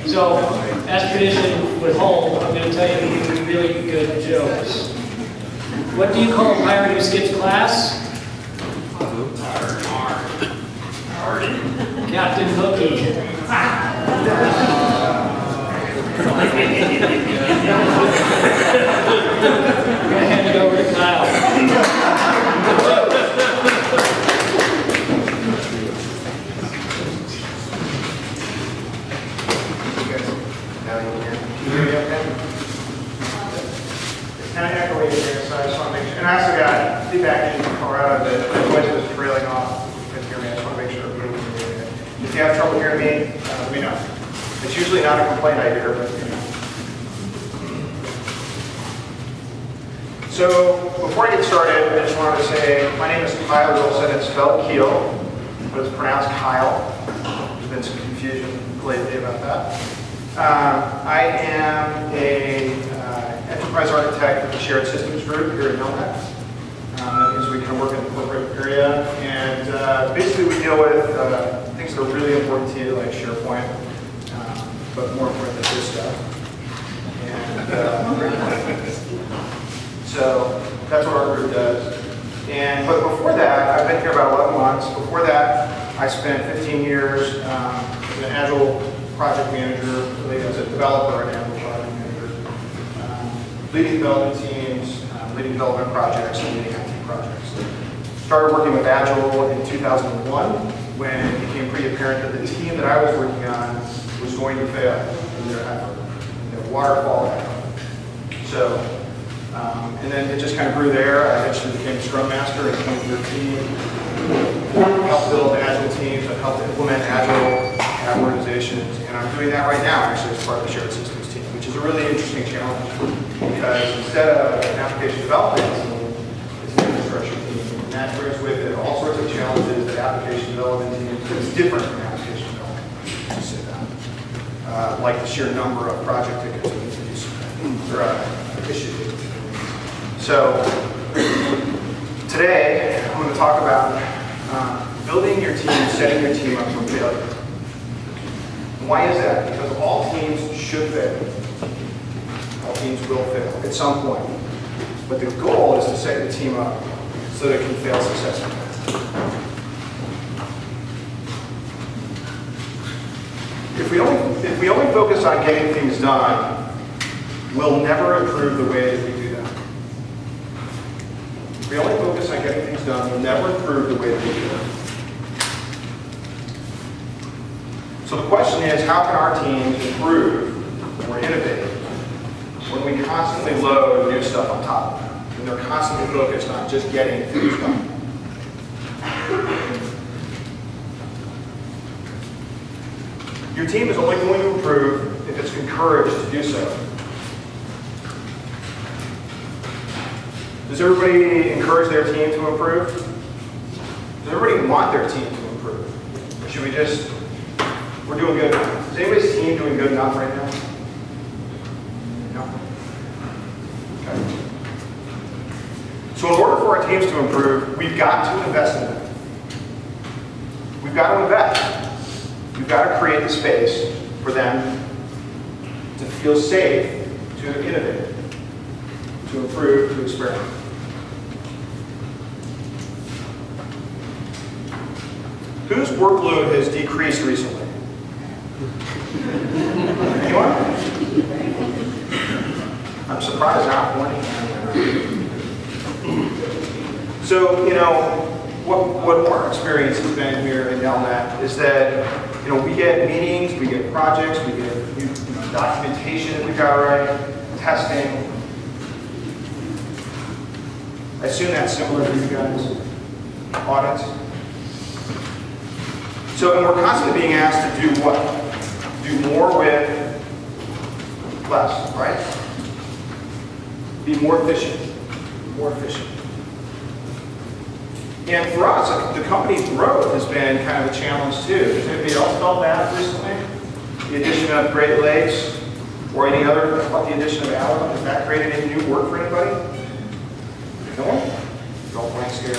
So, as tradition would hold, I'm going to tell you really good jokes. What do you call a pirate who skips class? Captain Hooky. I'm going to hand it over to Kyle. It's kind of echoey here, so I just want to make sure. And I also got feedback in Colorado that the voice was trailing off. You couldn't hear me. I just want to make sure everybody can hear me. If you have trouble hearing me, let me know. It's usually not a complaint I hear, but you know. So before I get started, I just wanted to say my name is Kyle Wilson. It's spelled Keel, but it's pronounced Kyle. There's been some confusion lately about that. I am a enterprise architect with the Shared Systems Group here at LNK. That means we kind of work in the corporate area, and basically we deal with things that are really important to you, like SharePoint, but more important than this stuff. And so that's what our group does. But before that, I've been here about 11 months. Before that, I spent 15 years as an Agile project manager, really as a developer and Agile project manager, leading development teams, leading development projects, and leading IT projects. Started working with Agile in 2001 when it became pretty apparent that the team that I was working on was going to fail in their effort, their waterfall effort. So, and then it just kind of grew there. I eventually became a Scrum Master in 2013. Helped build Agile teams. I've helped implement Agile organizations, and I'm doing that right now actually as part of the Shared Systems team, which is a really interesting challenge because instead of an application development team, it's an infrastructure team, and that brings with it all sorts of challenges that application development teams, it's different from application development, to say that. Like the sheer number of project tickets that need to be submitted, or issued. So today I'm going to talk about building your team, setting your team up for failure. Why is that? Because all teams should fail. All teams will fail at some point. But the goal is to set the team up so that it can fail successfully. If we only focus on getting things done, we'll never improve the way that we do that. If we only focus on getting things done, we'll never improve the way that we do that. So the question is, how can our teams improve or innovate when we constantly load new stuff on top of them, when they're constantly focused on just getting things done? Your team is only going to improve if it's encouraged to do so. Does everybody encourage their team to improve? Does everybody want their team to improve? Or should we just... We're doing good enough. Is anybody's team doing good enough right now? No? Okay. So in order for our teams to improve, we've got to invest in them. We've got to invest. We've got to create the space for them to feel safe, to innovate, to improve, to experiment. Whose workload has decreased recently? Anyone? I'm surprised not one. So, you know, what our experience has been here in LNK is that, you know, we get meetings, we get projects, we get documentation that we've got to write, testing. I assume that's similar to you guys. Audits. So, and we're constantly being asked to do what? Do more with less, right? Be more efficient. More efficient. And for us, the company's growth has been kind of a challenge too. Has anybody else felt that recently? The addition of Great Lakes or any other, the addition of Allen, has that created any new work for anybody? No one? Don't blank scared.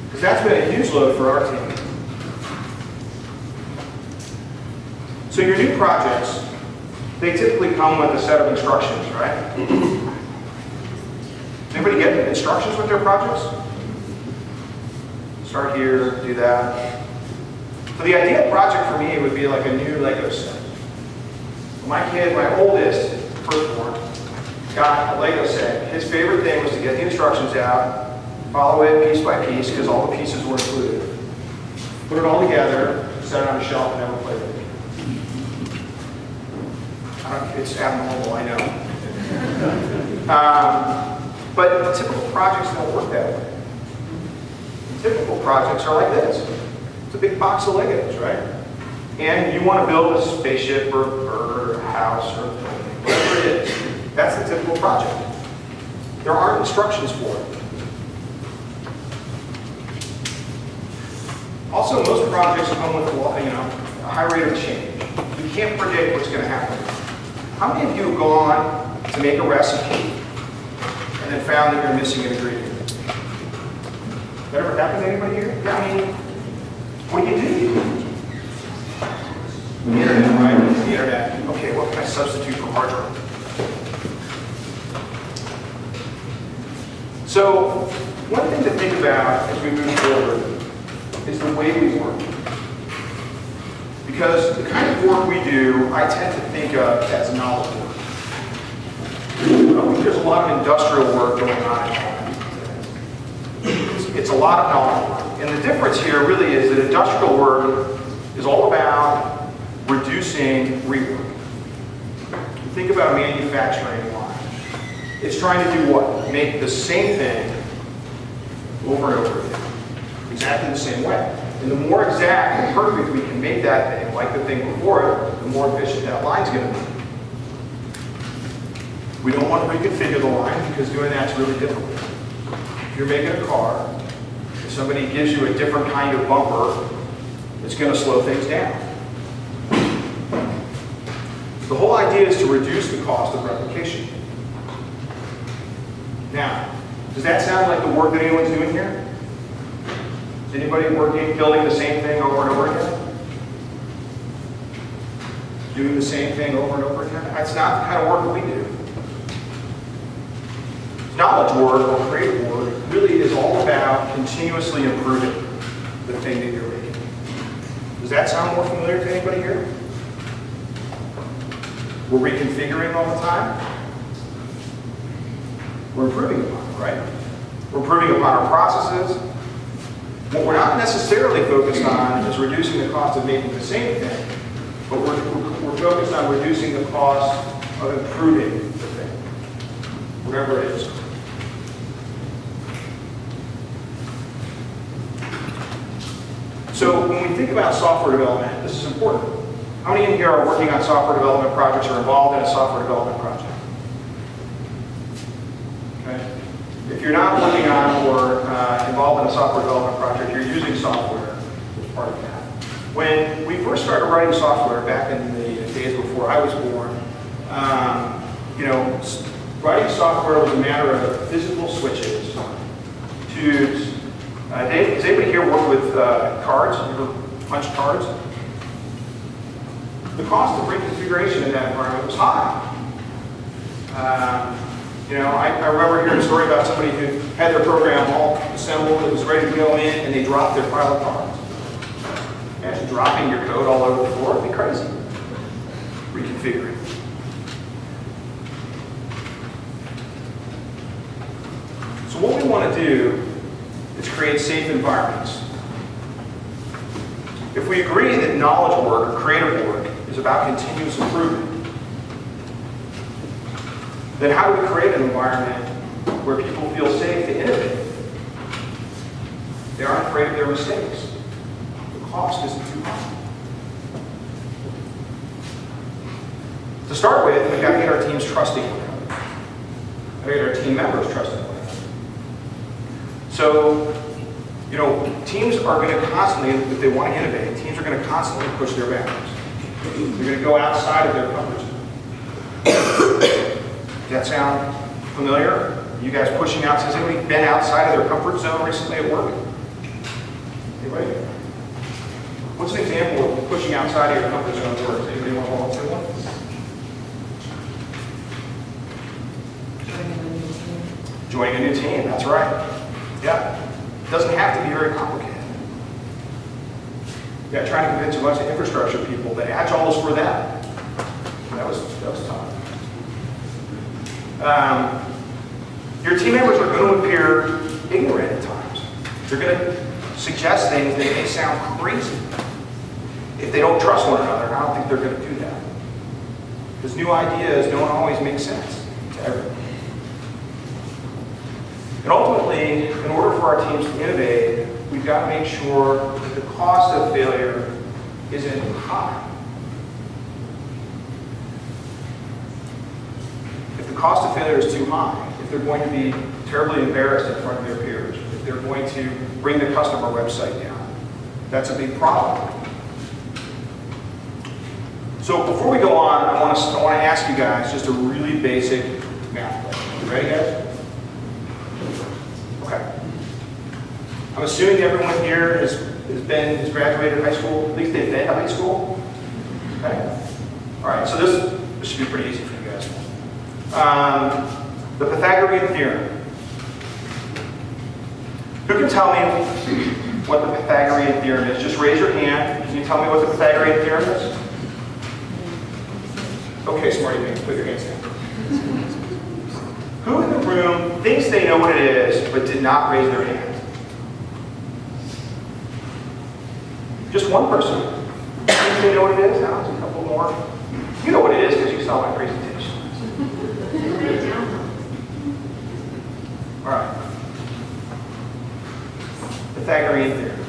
Because that's been a huge load for our team. So your new projects, they typically come with a set of instructions, right? Anybody get instructions with their projects? Start here, do that. So the ideal project for me would be like a new Lego set. My kid, my oldest, firstborn, got a Lego set. His favorite thing was to get the instructions out, follow it piece by piece, because all the pieces were included. Put it all together, set it on a shelf, and never play with it. It's abnormal, I know. But typical projects don't work that way. Typical projects are like this. It's a big box of Legos, right? And you want to build a spaceship or a house or whatever it is. That's the typical project. There aren't instructions for it. Also, most projects come with a high rate of change. You can't predict what's going to happen. How many of you have gone to make a recipe and then found that you're missing an ingredient? That ever happened to anybody here? Yeah, I mean, what do? The internet, right? The internet. Okay, what can I substitute for margarine? So, one thing to think about as we move forward is the way we work. Because the kind of work we do, I tend to think of as knowledge work. I think there's a lot of industrial work going on in it's a lot of knowledge work. And the difference here really is that industrial work is all about reducing rework. You think about a manufacturing line. It's trying to do what? Make the same thing over and over again. Exactly the same way. And the more exact and perfect we can make that thing, like the thing before it, the more efficient that line's going to be. We don't want to reconfigure the line because doing that's really difficult. If you're making a car, if somebody gives you a different kind of bumper, it's going to slow things down. The whole idea is to reduce the cost of replication. Now, does that sound like the work that anyone's doing here? Is anybody building the same thing over and over again? Doing the same thing over and over again? That's not the kind of work that we do. Knowledge work or creative work really is all about continuously improving the thing that you're making. Does that sound more familiar to anybody here? We're reconfiguring all the time. We're improving upon it, right? We're improving upon our processes. What we're not necessarily focused on is reducing the cost of making the same thing, but we're focused on reducing the cost of improving the thing, whatever it is. So when we think about software development, this is important. How many in here are working on software development projects or involved in a software development project? Okay. If you're not working on or involved in a software development project, you're using software as part of that. When we first started writing software back in the days before I was born, writing software was a matter of physical switches, tubes. Does anybody here work with cards? You ever punch cards? The cost of reconfiguration in that environment was high. I remember hearing a story about somebody who had their program all assembled, it was ready to go in, and they dropped their pile of cards. Imagine dropping your code all over the floor, it'd be crazy. Reconfiguring. So what we want to do is create safe environments. If we agree that knowledge work or creative work is about continuous improvement, then how do we create an environment where people feel safe to innovate? They aren't afraid of their mistakes. The cost isn't too high. To start with, we've got to get our teams trusting one another. We've got to get our team members trusting one another. So, teams are going to constantly, if they want to innovate, teams are going to constantly push their boundaries. They're going to go outside of their comfort zone. Does that sound familiar? You guys pushing out? Has anybody been outside of their comfort zone recently at work? Anybody? What's an example of pushing outside of your comfort zone works? Anybody want to volunteer one? Joining a new team, that's right. Yeah. It doesn't have to be very complicated. Yeah, trying to convince a bunch of infrastructure people that Agile is for them. That was tough. Your team members are going to appear ignorant at times. They're going to suggest things that may sound crazy. If they don't trust one another, I don't think they're going to do that. Because new ideas don't always make sense to everyone. And ultimately, in order for our teams to innovate, we've got to make sure that the cost of failure isn't high. If the cost of failure is too high, if they're going to be terribly embarrassed in front of their peers, if they're going to bring the customer website down, that's a big problem. So before we go on, I want to ask you guys just a really basic math question. You ready, guys? Okay. I'm assuming everyone here has graduated high school, at least they've been to high school. Okay. All right, so this should be pretty easy for you guys. The Pythagorean theorem. Who can tell me what the Pythagorean theorem is? Just raise your hand. Can you tell me what the Pythagorean theorem is? Okay, smarty pants, put your hands down. Who in the room thinks they know what it is, but did not raise their hand? Just one person. Think they know what it is? Now, there's a couple more. You know what it is because you saw my presentation. All right. Pythagorean theorem.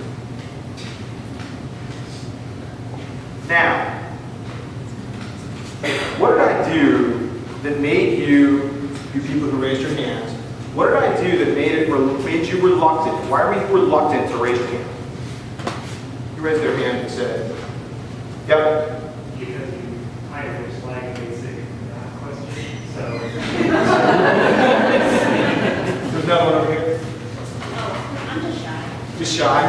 Now, what did I do that made you people who raised your hands, what did I do that made you reluctant? Why were you reluctant to raise your hand? You raised their hand and said, yep. Because you kind of was like basic question. So. There's another one over here. Oh, I'm just shy. Just shy.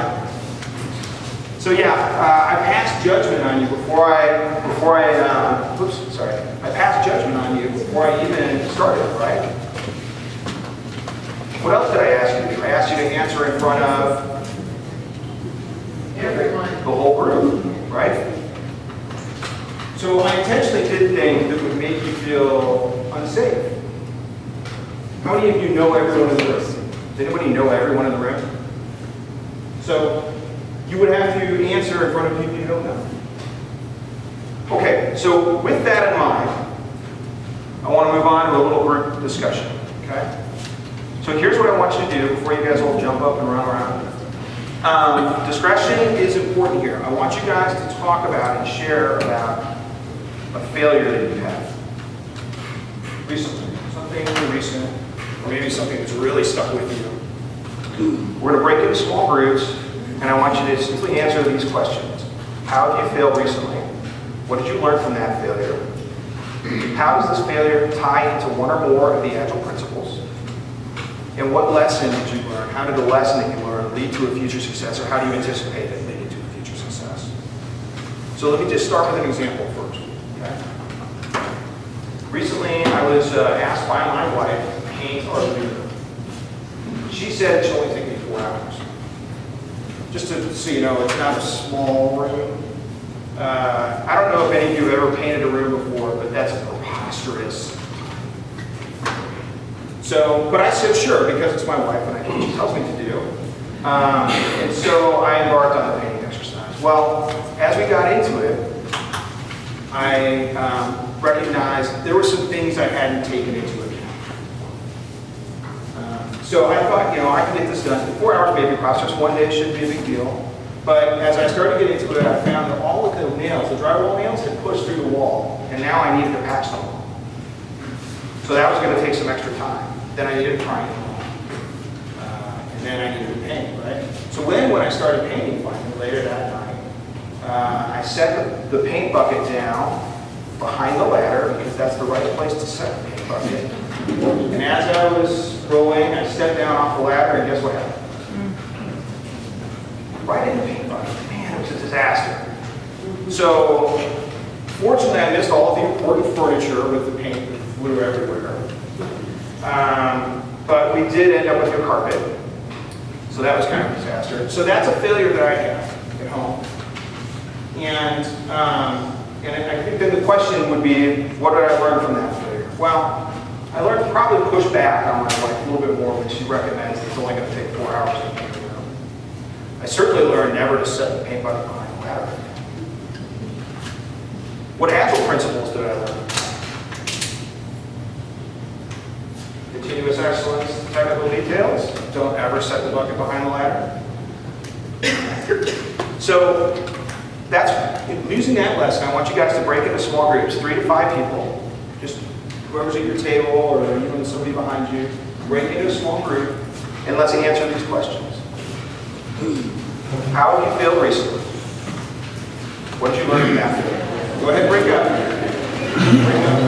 So yeah, I passed judgment on you before I passed judgment on you before I even started, right? What else did I ask you to do? I asked you to answer in front of Everyone. the whole group, right? So I intentionally did things that would make you feel unsafe. How many of you know everyone in the room? Does anybody know everyone in the room? So you would have to answer in front of people you don't know. Okay, so with that in mind, I want to move on to a little group discussion, okay? So here's what I want you to do before you guys all jump up and run around. Discretion is important here. I want you guys to talk about and share about a failure that you've had recently. Something really recent, or maybe something that's really stuck with you. We're going to break into small groups, and I want you to simply answer these questions. How have you failed recently? What did you learn from that failure? How does this failure tie into one or more of the Agile principles? And what lesson did you learn? How did the lesson that you learned lead to a future success, or how do you anticipate it leading to a future success? So let me just start with an example first. Okay? Recently, I was asked by my wife to paint our living room. She said it should only take me 4 hours. Just so you know, it's not a small room. I don't know if any of you have ever painted a room before, but that's preposterous. So, but I said sure, because it's my wife and I do what she tells me to do. And so I embarked on the painting exercise. Well, as we got into it, I recognized there were some things I hadn't taken into account. So I thought, I can get this done. 4 hours may be process. 1 day shouldn't be a big deal. But as I started to get into it, I found that all of the nails, the drywall nails, had pushed through the wall. And now I needed to patch them all. So that was going to take some extra time. Then I needed to prime them all. And then I needed to paint, right? So when I started painting finally later that night, I set the paint bucket down behind the ladder because that's the right place to set the paint bucket. And as I was rolling, I stepped down off the ladder and guess what happened? Right in the paint bucket. Man, It's a disaster. So, fortunately, I missed all of the important furniture with the paint that flew everywhere. But we did end up with new carpet. So that was kind of a disaster. So that's a failure that I have at home. And I think then the question would be, what did I learn from that failure? Well, I learned to probably push back on my wife a little bit more when she recognized it's only going to take 4 hours to paint the room. I certainly learned never to set the paint bucket behind the ladder. What agile principles did I learn? Continuous excellence, technical details. Don't ever set the bucket behind the ladder. So that's using that lesson. I want you guys to break into small groups, 3 to 5 people. Just whoever's at your table or even somebody behind you. Break into a small group and let's answer these questions. How have you failed recently? What did you learn from that failure? Go ahead and break up. Break up.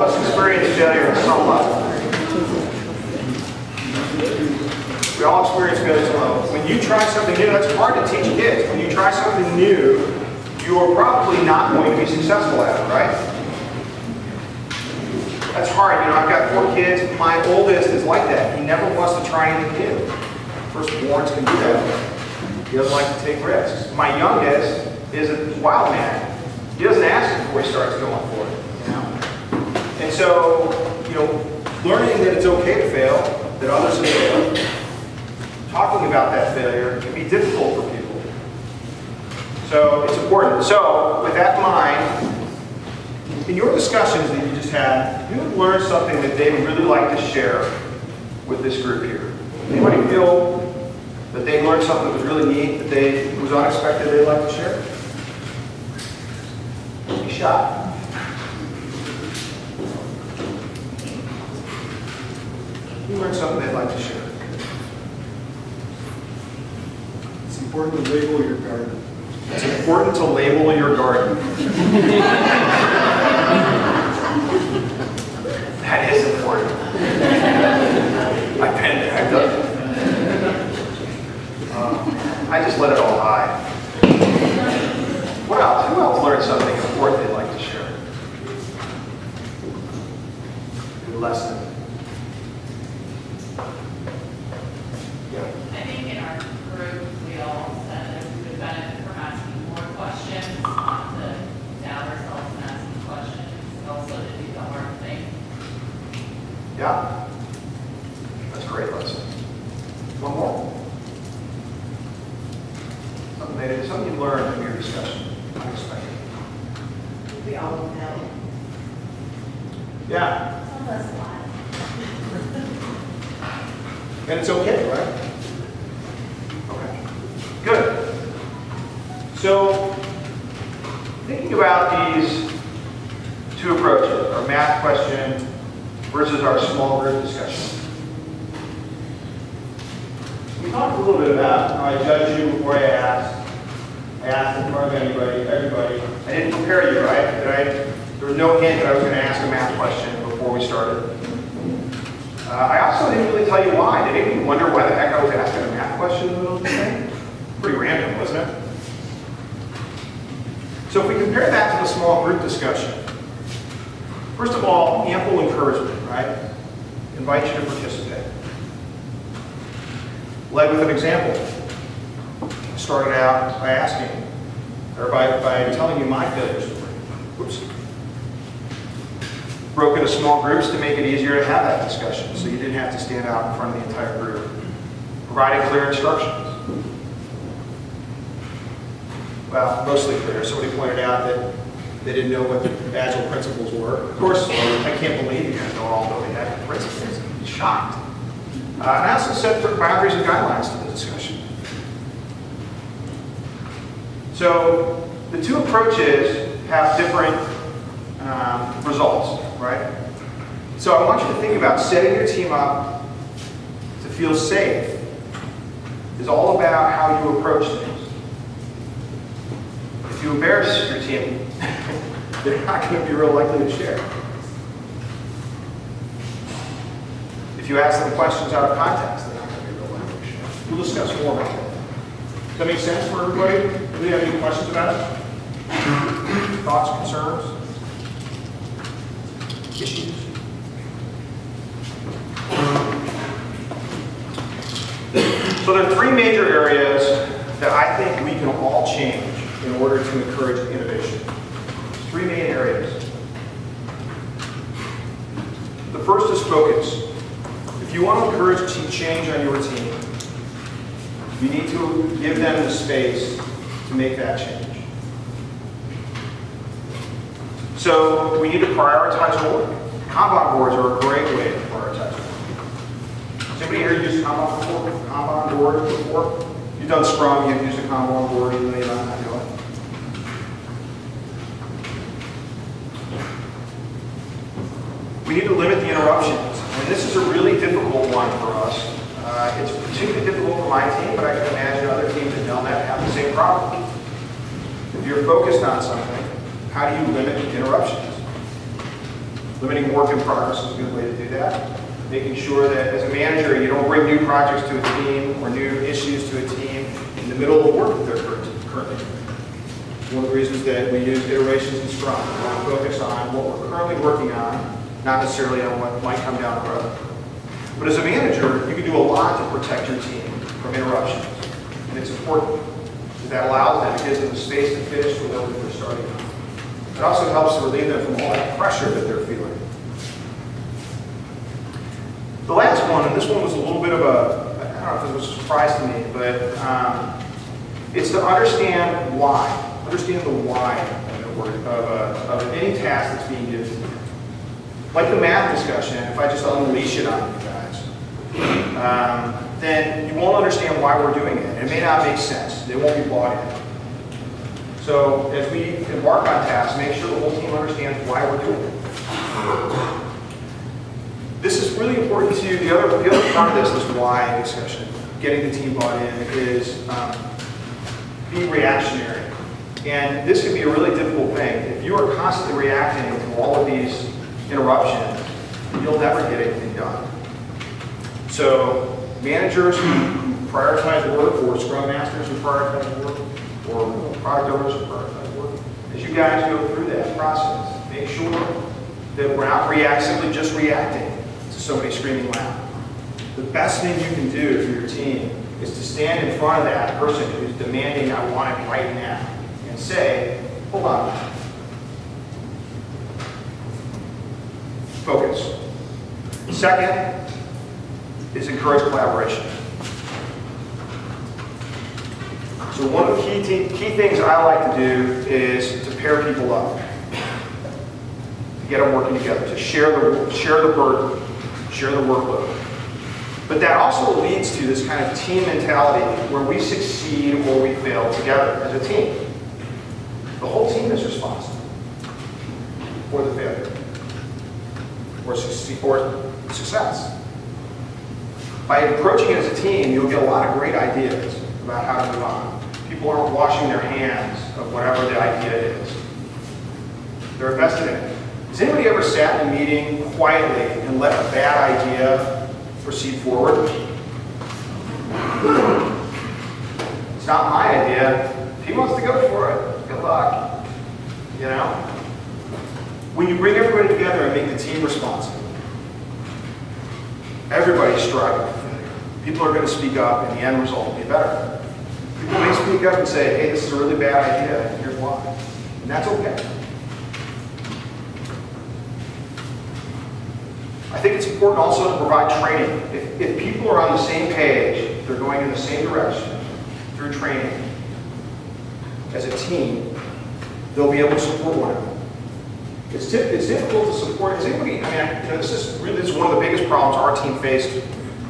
of us experience failure at some level. We all experience failure at some level. When you try something new, that's hard to teach kids. When you try something new, you are probably not going to be successful at it, right? That's hard. You know, I've got 4 kids. My oldest is like that. He never wants to try anything new. Firstborns can do that. He doesn't like to take risks. My youngest is a wild man. He doesn't ask before he starts going for it. You know? And so, you know, learning that it's okay to fail, that others have failed, talking about that failure can be difficult for people. So it's important. So with that in mind, in your discussions that you just had, who learned something that they would really like to share with this group here? Anybody feel that they learned something that was really neat, that was unexpected, they'd like to share? Be shy. Who learned something they'd like to share? It's important to label your garden. It's important to label your garden. That is important. I've been there, I've done it. I just let it all hide. What else? Who else learned something important they'd like to share? Good lesson. Yeah. I think in our group, we all said that we would benefit from asking more questions, not to doubt ourselves and asking questions, also to do the hard thing. Yeah? That's a great lesson. One more. Something you learned from your discussion. Unexpected. We all know. Yeah. Some of us lie. And it's okay, right? Okay. Good. So, thinking about these 2 approaches, our math question versus our small group discussion. We talked a little bit about how I judged you before I asked. I asked in front of everybody. I didn't prepare you, right? There was no hint that I was going to ask a math question before we started. I also didn't really tell you why. Did anybody wonder why the heck I was asking a math question in the middle of the thing? Pretty random, wasn't it? So if we compare that to the small group discussion, first of all, ample encouragement, right? Invite you to participate. Led with an example. I started out by asking, or by telling you my failure story. Whoops. Broke into small groups to make it easier to have that discussion, so you didn't have to stand out in front of the entire group. Provided clear instructions. Well, mostly clear. Somebody pointed out that they didn't know what the Agile principles were. Of course, I can't believe you guys don't all know the Agile principles. I'm shocked. And I also set boundaries and guidelines to the discussion. So the 2 approaches have different results, right? So I want you to think about setting your team up to feel safe is all about how you approach things. If you embarrass your team, they're not going to be real likely to share. If you ask them questions out of context, they're not going to be real likely to share. We'll discuss more about that. Does that make sense for everybody? Do we have any questions about it? Thoughts, concerns? Issues? So there are 3 major areas that I think we can all change in order to encourage innovation. 3 main areas. The first is focus. If you want to encourage change on your team, you need to give them the space to make that change. So we need to prioritize work. Kanban boards are a great way to prioritize work. Has anybody here used Kanban board before? You've done Scrum, you've used a Kanban board, even though you don't know it. We need to limit the interruptions. And this is a really difficult one for us. It's particularly difficult for my team, but I can imagine other teams at Nelnet have the same problem. If you're focused on something, how do you limit interruptions? Limiting work in progress is a good way to do that. Making sure that as a manager, you don't bring new projects to a team or new issues to a team in the middle of the work that they're currently doing. One of the reasons that we use iterations and Scrum. We want to focus on what we're currently working on, not necessarily on what might come down the road. But as a manager, you can do a lot to protect your team from interruptions. And it's important because that allows them, it gives them the space to finish the work that they're starting on. It also helps to relieve them from all that pressure that they're feeling. The last one, and this one was a little bit of a, I don't know if it was a surprise to me, but it's to understand why. Understand the why of any task that's being given to you. Like the math discussion, if I just unleash it on you guys, then you won't understand why we're doing it. It may not make sense. It won't be bought in. So as we embark on tasks, make sure the whole team understands why we're doing it. This is really important to you. The other part of this why discussion, getting the team bought in, is be reactionary. And this can be a really difficult thing. If you are constantly reacting to all of these interruptions, you'll never get anything done. So managers who prioritize work, or Scrum Masters who prioritize work, or product owners who prioritize work, as you guys go through that process, make sure that we're not simply just reacting to somebody screaming loud. The best thing you can do for your team is to stand in front of that person who's demanding, I want it right now, and say, hold on. Focus. Second is encourage collaboration. So one of the key things I like to do is to pair people up, to get them working together, to share the burden, share the workload. But that also leads to this kind of team mentality where we succeed or we fail together as a team. The whole team is responsible for the failure or success. By approaching it as a team, you'll get a lot of great ideas about how to move on. People aren't washing their hands of whatever the idea is. They're invested in it. Has anybody ever sat in a meeting quietly and let a bad idea proceed forward? It's not my idea. If he wants to go for it, good luck. You know? When you bring everybody together and make the team responsible, everybody's striving. People are going to speak up and the end result will be better. People may speak up and say, hey, this is a really bad idea, and here's why. And that's okay. I think it's important also to provide training. If people are on the same page, they're going in the same direction through training, as a team, they'll be able to support one another. It's difficult to support. Is anybody, this is one of the biggest problems our team faced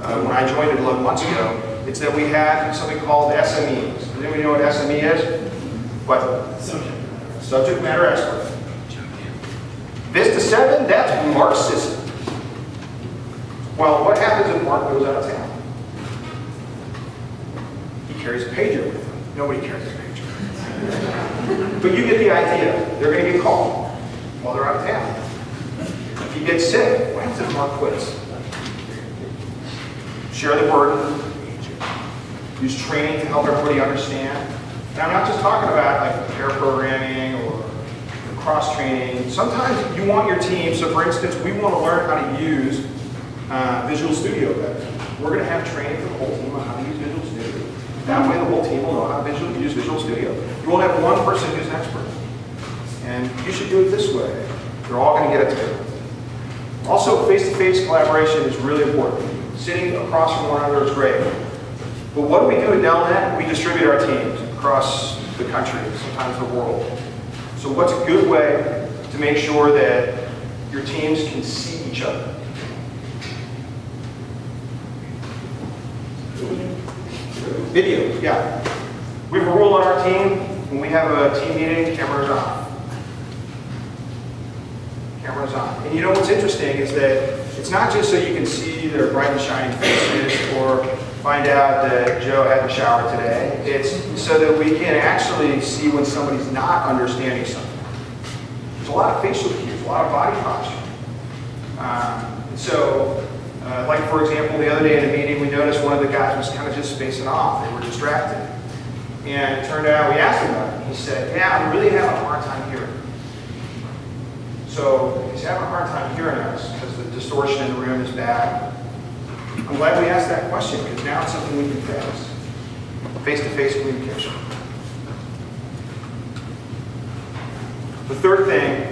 when I joined it 11 months ago. It's that we had something called SMEs. Does anybody know what SME is? What? Subject matter expert. Vista 7, that's Mark's system. Well, what happens if Mark goes out of town? He carries a pager with him. Nobody carries a pager. But you get the idea. They're going to get called while they're out of town. If he gets sick, what happens if Mark quits? Share the burden. Use training to help everybody understand. And I'm not just talking about like pair programming or cross-training. Sometimes you want your team, so for instance, we want to learn how to use Visual Studio better. We're going to have training for the whole team on how to use Visual Studio. That way the whole team will know how to use Visual Studio. You won't have one person who's an expert. And you should do it this way. They're all going to get it together. Also, face-to-face collaboration is really important. Sitting across from one another is great. But what do we do at LNK? We distribute our teams across the country, sometimes the world. So what's a good way to make sure that your teams can see each other? Video, yeah. We have a rule on our team. When we have a team meeting, cameras on. Cameras on. And you know what's interesting is that it's not just so you can see their bright and shining faces or find out that Joe had the shower today. It's so that we can actually see when somebody's not understanding something. There's a lot of facial cues, a lot of body posture. Like for example, the other day in a meeting, we noticed one of the guys was kind of just spacing off. They were distracted. And it turned out, we asked him about it. He said, yeah, I'm really having a hard time hearing. So he's having a hard time hearing us because the distortion in the room is bad. I'm glad we asked that question because now it's something we can fix. Face-to-face communication. The third thing,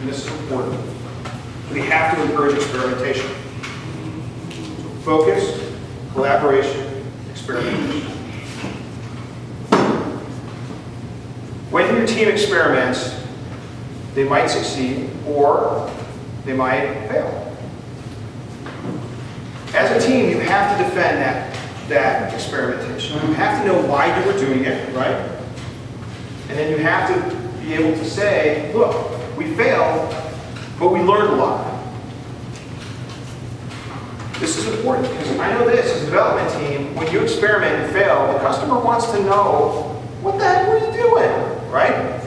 and this is important, we have to encourage experimentation. Focus, collaboration, experimentation. When your team experiments, they might succeed or they might fail. As a team, you have to defend that experimentation. You have to know why you were doing it, right? And then you have to be able to say, look, we failed, but we learned a lot. This is important because I know this as a development team, when you experiment and fail, the customer wants to know, what the heck were you doing, right?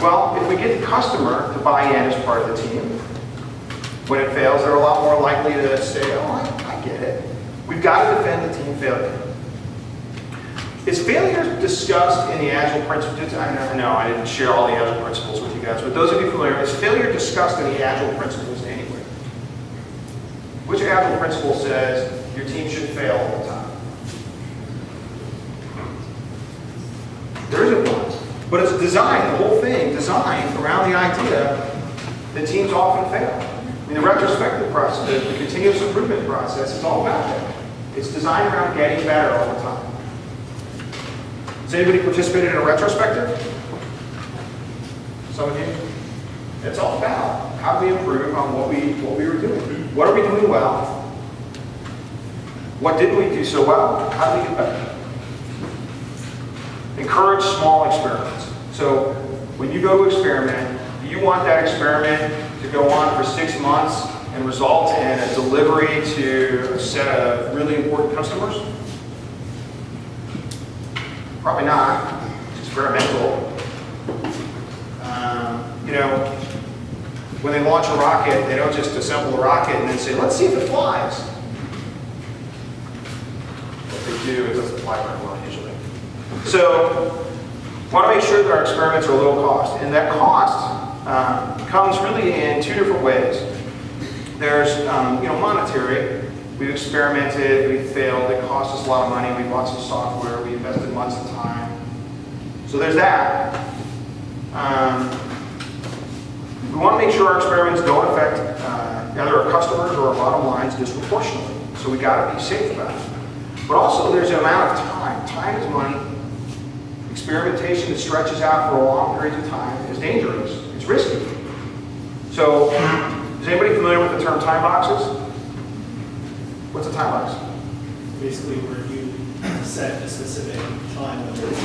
Well, if we get the customer to buy in as part of the team, when it fails, they're a lot more likely to say, oh, I get it. We've got to defend the team failure. Is failure discussed in the Agile principles? I know I didn't share all the other principles with you guys, but those of you familiar, is failure discussed in the Agile principles anyway? Which Agile principle says your team should fail all the time? There isn't one. But it's designed, the whole thing, designed around the idea that teams often fail. I mean, the retrospective process, the continuous improvement process is all about that. It's designed around getting better all the time. Has anybody participated in a retrospective? Some of you? It's all about how do we improve on what we were doing. What are we doing well? What didn't we do so well? How do we get better? Encourage small experiments. So when you go to experiment, do you want that experiment to go on for 6 months and result in a delivery to a set of really important customers? Probably not. It's experimental. When they launch a rocket, they don't just assemble a rocket and then say, let's see if it flies. What they do, it doesn't fly very well usually. So, we want to make sure that our experiments are low cost. And that cost comes really in 2 different ways. There's, monetary. We've experimented, we've failed, it cost us a lot of money, we bought some software, we invested months of time. So there's that. We want to make sure our experiments don't affect either our customers or our bottom lines disproportionately. So we got to be safe about it. But also there's an amount of time. Time is money. Experimentation that stretches out for a long period of time is dangerous. It's risky. So, is anybody familiar with the term time boxes? What's a time box? Basically, where you set a specific time limit